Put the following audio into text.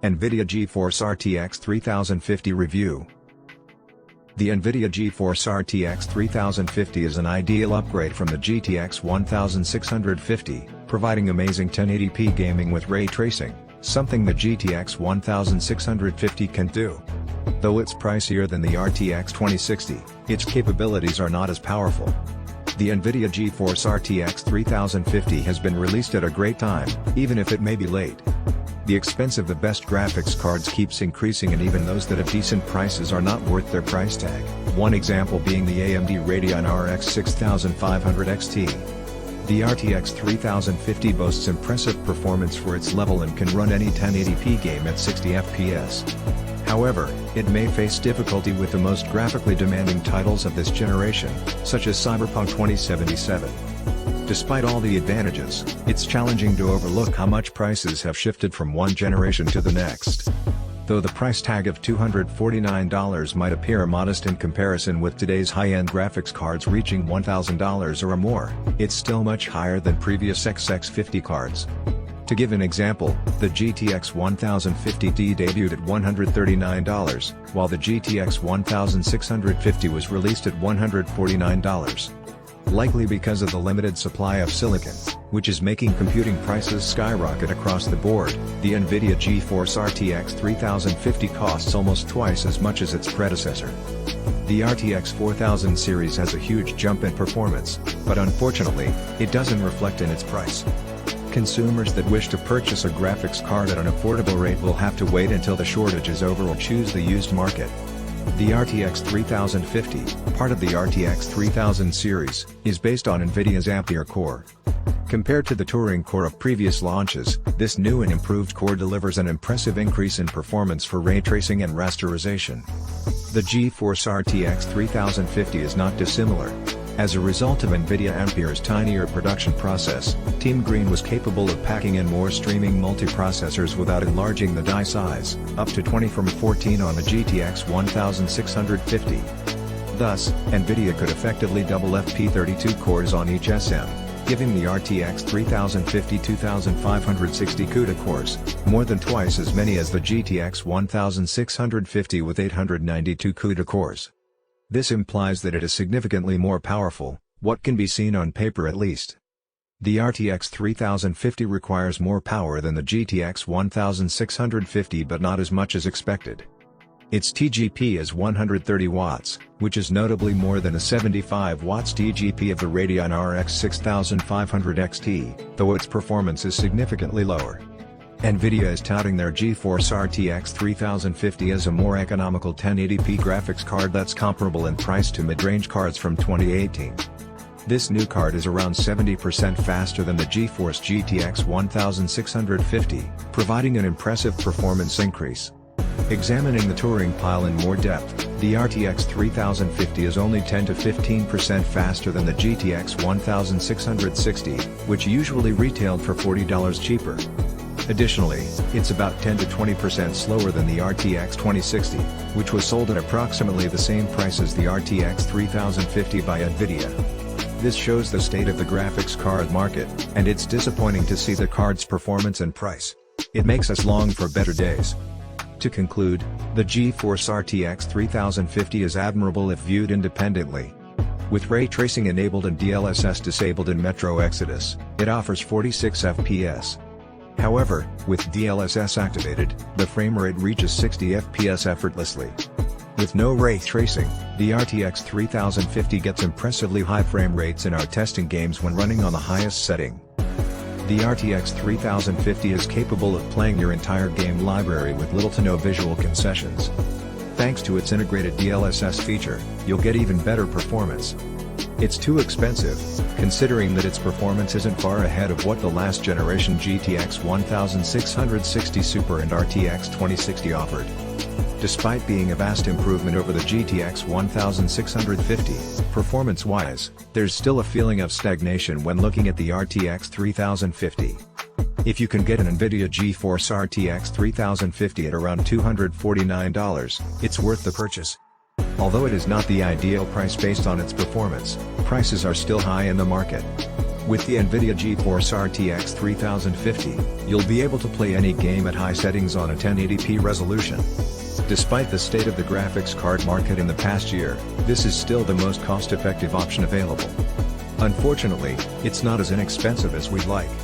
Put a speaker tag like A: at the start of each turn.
A: Nvidia GeForce RTX 3050 Review. The Nvidia GeForce RTX 3050 is an ideal upgrade from the GTX 1650, providing amazing 1080p gaming with ray tracing, something the GTX 1650 can do. Though it's pricier than the RTX 2060, its capabilities are not as powerful. The Nvidia GeForce RTX 3050 has been released at a great time, even if it may be late. The expense of the best graphics cards keeps increasing, and even those that have decent prices are not worth their price tag, one example being the AMD Radeon RX 6500 XT. The RTX 3050 boasts impressive performance for its level and can run any 1080p game at 60 FPS. However, it may face difficulty with the most graphically demanding titles of this generation, such as Cyberpunk 2077. Despite all the advantages, it's challenging to overlook how much prices have shifted from one generation to the next. Though the price tag of $249 might appear modest in comparison with today's high-end graphics cards reaching $1,000 or more, it's still much higher than previous XX50 cards. To give an example, the GTX 1050 debuted at $139, while the GTX 1650 was released at $149. Likely because of the limited supply of silicon, which is making computing prices skyrocket across the board, the Nvidia GeForce RTX 3050 costs almost twice as much as its predecessor. The RTX 4000 series has a huge jump in performance, but unfortunately, it doesn't reflect in its price. Consumers that wish to purchase a graphics card at an affordable rate will have to wait until the shortage is over or choose the used market. The RTX 3050, part of the RTX 3000 series, is based on Nvidia's Ampere core. Compared to the Turing core of previous launches, this new and improved core delivers an impressive increase in performance for ray tracing and rasterization. The GeForce RTX 3050 is not dissimilar. As a result of Nvidia Ampere's tinier production process, Team Green was capable of packing in more streaming multiprocessors without enlarging the die size, up to 20 from 14 on the GTX 1650. Thus, Nvidia could effectively double FP32 cores on each SM, giving the RTX 3050 2560 CUDA cores, more than twice as many as the GTX 1650 with 892 CUDA cores. This implies that it is significantly more powerful, what can be seen on paper at least. The RTX 3050 requires more power than the GTX 1650 but not as much as expected. Its TGP is 130 watts, which is notably more than a 75 watts TGP of the Radeon RX 6500 XT, though its performance is significantly lower. Nvidia is touting their GeForce RTX 3050 as a more economical 1080p graphics card that's comparable in price to mid-range cards from 2018. This new card is around 70% faster than the GeForce GTX 1650, providing an impressive performance increase. Examining the Turing pile in more depth, the RTX 3050 is only 10 to 15% faster than the GTX 1660, which usually retailed for $40 cheaper. Additionally, it's about 10 to 20% slower than the RTX 2060, which was sold at approximately the same price as the RTX 3050 by Nvidia. This shows the state of the graphics card market, and it's disappointing to see the card's performance and price. It makes us long for better days. To conclude, the GeForce RTX 3050 is admirable if viewed independently. With ray tracing enabled and DLSS disabled in Metro Exodus, it offers 46 FPS. However, with DLSS activated, the frame rate reaches 60 FPS effortlessly. With no ray tracing, the RTX 3050 gets impressively high frame rates in our testing games when running on the highest setting. The RTX 3050 is capable of playing your entire game library with little to no visual concessions. Thanks to its integrated DLSS feature, you'll get even better performance. It's too expensive, considering that its performance isn't far ahead of what the last generation GTX 1660 Super and RTX 2060 offered. Despite being a vast improvement over the GTX 1650, performance-wise, there's still a feeling of stagnation when looking at the RTX 3050. If you can get an Nvidia GeForce RTX 3050 at around $249, it's worth the purchase. Although it is not the ideal price based on its performance, prices are still high in the market. With the Nvidia GeForce RTX 3050, you'll be able to play any game at high settings on a 1080p resolution. Despite the state of the graphics card market in the past year, this is still the most cost-effective option available. Unfortunately, it's not as inexpensive as we'd like.